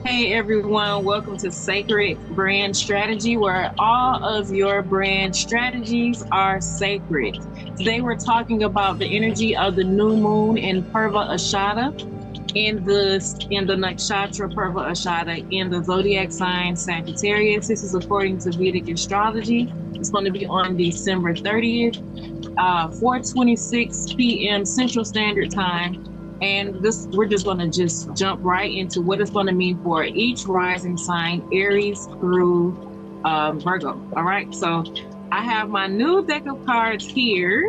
Hey everyone, welcome to Sacred Brand Strategy, where all of your brand strategies are sacred. Today we're talking about the energy of the new moon in Purva Ashada, in the nakshatra Purva Ashada, in the zodiac sign Sagittarius. This is according to Vedic astrology. It's going to be on December 30th, 4:26 p.m. Central Standard Time. And we're just going to just jump right into what it's going to mean for each rising sign, Aries through Virgo. All right. So I have my new deck of cards here.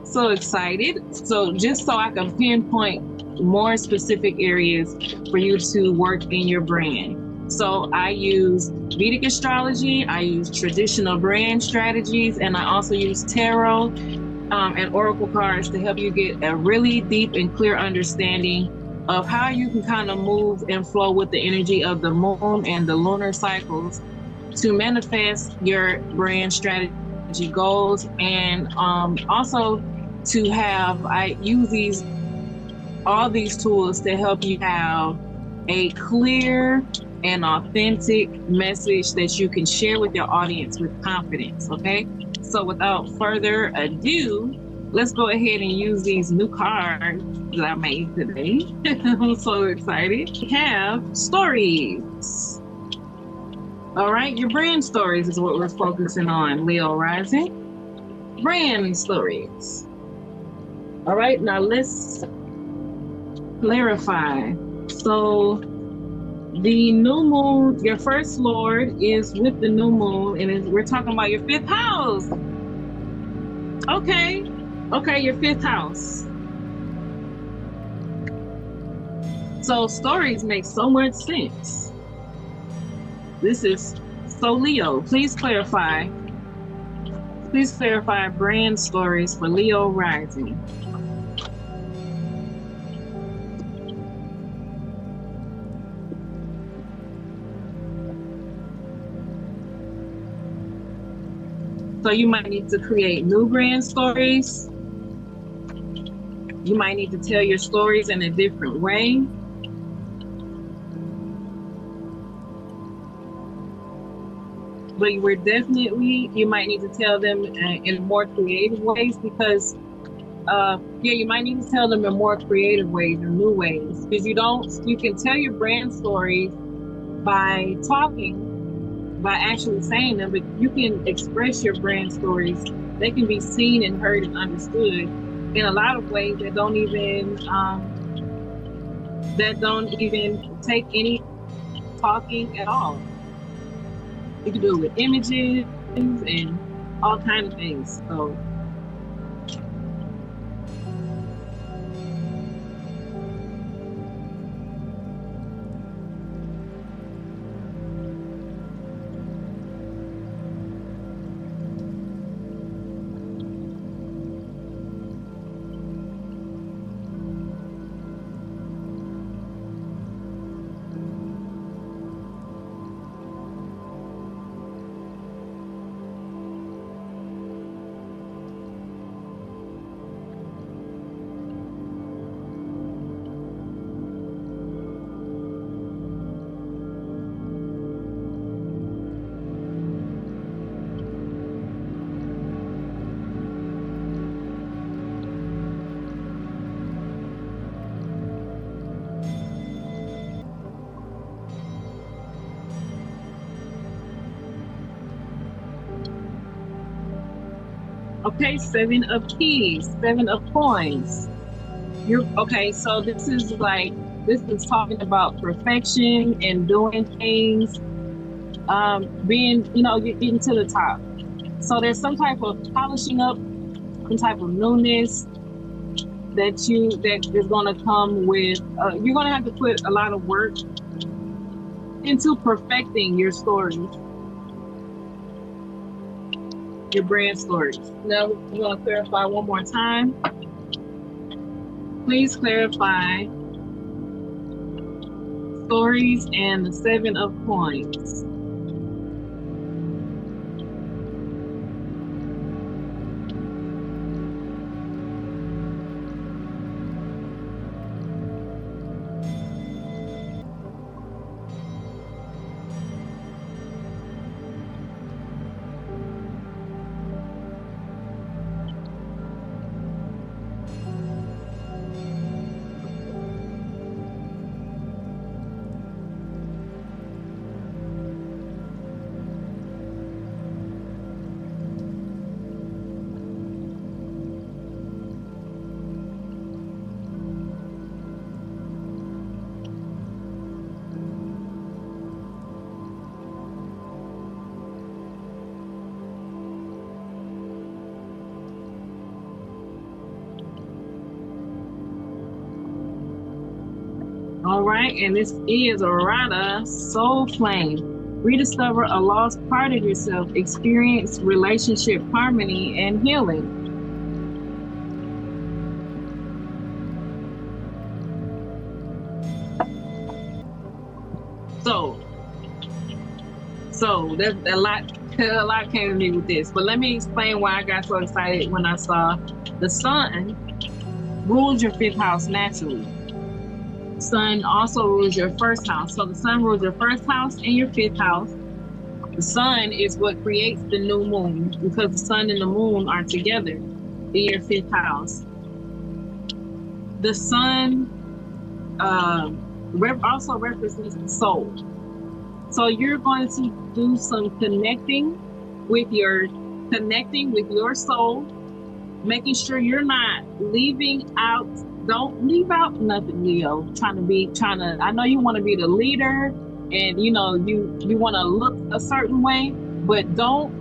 So excited. So just so I can pinpoint more specific areas for you to work in your brand. So I use Vedic astrology, I use traditional brand strategies, and I also use tarot and oracle cards to help you get a really deep and clear understanding of how you can kind of move and flow with the energy of the moon and the lunar cycles to manifest your brand strategy goals. And also to have, I use all these tools to help you have a clear and authentic message that you can share with your audience with confidence, okay? So without further ado, let's go ahead and use these new cards that I made today. I'm so excited. We have stories. All right, your brand stories is what we're focusing on, Leo rising. Brand stories. All right, now let's clarify. So the new moon, your first lord is with the new moon, and we're talking about your fifth house. Okay, your fifth house. So stories make so much sense. This is so Leo. Please clarify brand stories for Leo rising. So you might need to create new brand stories. You might need to tell your stories in a different way. But you might need to tell them in more creative ways because, you might need to tell them in more creative ways or new ways. Because you can tell your brand stories by talking, by actually saying them, but you can express your brand stories. They can be seen and heard and understood in a lot of ways that don't even take any talking at all. You can do it with images and all kinds of things. So okay, 7 of keys, 7 of coins. So this is talking about perfection and doing things, you're getting to the top. So there's some type of polishing up, some type of newness that is going to come with, you're going to have to put a lot of work into perfecting your stories, your brand stories. Now we're going to clarify one more time. Please clarify stories and the 7 of coins. All right, and this is Rada Soul Flame. Rediscover a lost part of yourself, experience relationship harmony and healing. So there's a lot came to me with this, but let me explain why I got so excited when I saw the sun rules your 5th house naturally. Sun also rules your 1st house. So the sun rules your 1st house and your 5th house. The sun is what creates the new moon, because the sun and the moon are together in your 5th house. The sun also represents the soul. So you're going to do some connecting with your soul, making sure you're not leaving out. Don't leave out nothing, Leo. I know you want to be the leader, and you want to look a certain way, but don't,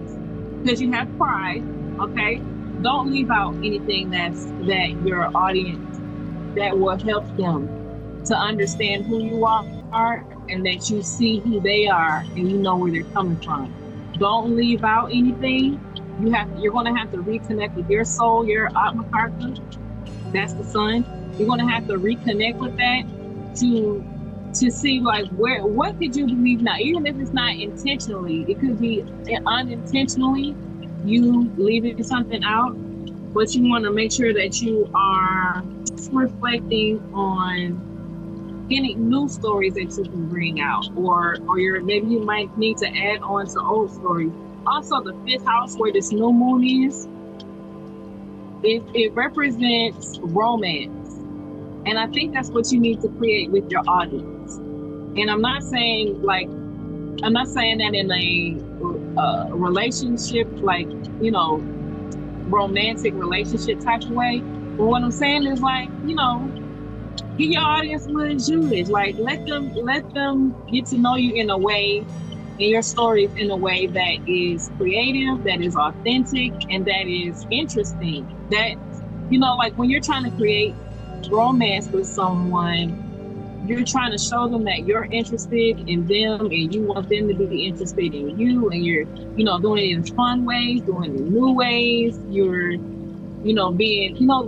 because you have pride. Okay, don't leave out anything that your audience, that will help them to understand who you are, and that you see who they are and you know where they're coming from. Don't leave out anything. You're going to have to reconnect with your soul, your Atma Karka. That's the sun. You're going to have to reconnect with that to see like what did you believe now, even if it's not intentionally. It could be unintentionally you leaving something out, but you want to make sure that you are reflecting on any new stories that you can bring out, or maybe you might need to add on to old stories. Also, the 5th house, where this new moon is, it represents romance, and I think that's what you need to create with your audience. And I'm not saying that in a relationship, like, romantic relationship type of way. But what I'm saying is, like, give your audience what is yours. Like, let them get to know you in a way, and your stories in a way that is creative, that is authentic, and that is interesting. That, like when you're trying to create romance with someone, you're trying to show them that you're interested in them and you want them to be interested in you, and you're, doing it in fun ways, doing it in new ways. You're, being, how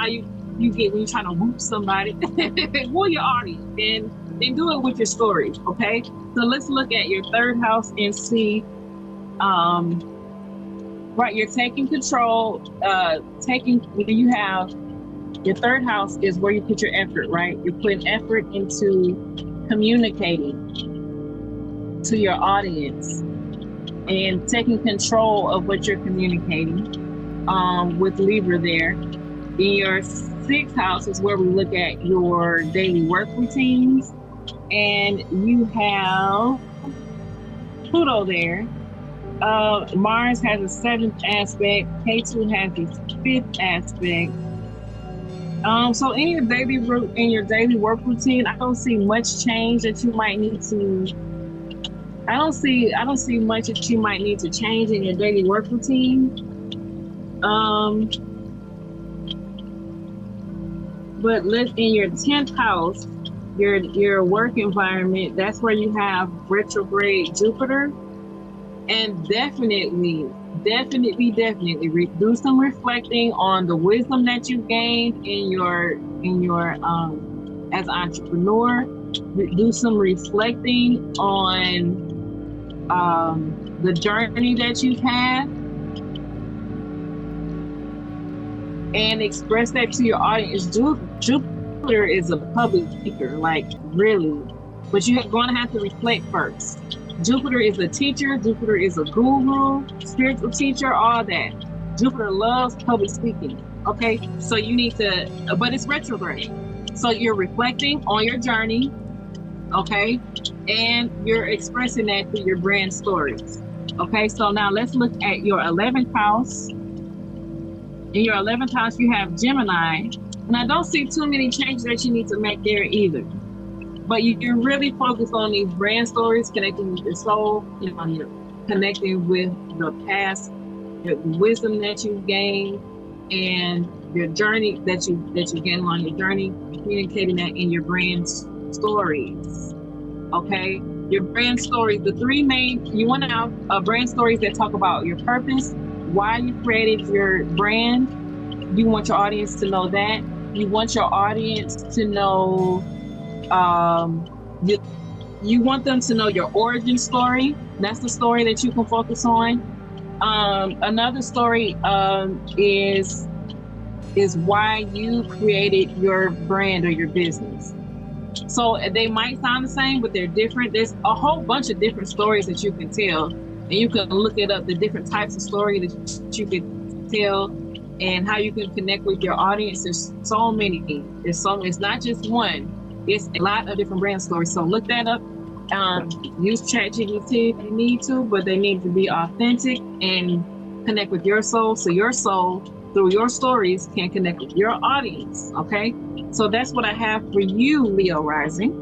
you get when you're trying to whoop somebody. Woo your audience, and do it with your stories, okay? So let's look at your 3rd house and see, right, you're taking control, when you have your 3rd house is where you put your effort, right? You're putting effort into communicating to your audience and taking control of what you're communicating, with Libra there. In your 6th house is where we look at your daily work routines, and you have Pluto there. Mars has a 7th aspect. K2 has its 5th aspect. So in your daily work routine, I don't see much change that you might need to. I don't see much that you might need to change in your daily work routine. But in your 10th house, your work environment, that's where you have retrograde Jupiter, and definitely do some reflecting on the wisdom that you gained in your as an entrepreneur. Do some reflecting on the journey that you've had, and express that to your audience. Jupiter is a public speaker, like, really, but you're going to have to reflect first. Jupiter is a teacher. Jupiter is a guru, spiritual teacher, all that. Jupiter loves public speaking. Okay, so you need to, but it's retrograde. So you're reflecting on your journey, okay, and you're expressing that through your brand stories. Okay, so now let's look at your 11th house. In your 11th house, you have Gemini, and I don't see too many changes that you need to make there either. But you're really focused on these brand stories, connecting with your soul, you're connecting with the past, the wisdom that you've gained, and your journey that you gained on your journey. communicating that in your brand stories. Okay, your brand stories, the three main, you want to have brand stories that talk about your purpose, why you created your brand. You want your audience to know that. You want your audience to know, you want them to know your origin story. That's the story that you can focus on. Another story is why you created your brand or your business. So they might sound the same, but they're different. There's a whole bunch of different stories that you can tell, and you can look it up, the different types of story that you can tell and how you can connect with your audience. There's so many. It's not just one. It's a lot of different brand stories. So look that up. Use ChatGPT if you need to, but they need to be authentic and connect with your soul. So your soul, through your stories, can connect with your audience. Okay. So that's what I have for you, Leo rising.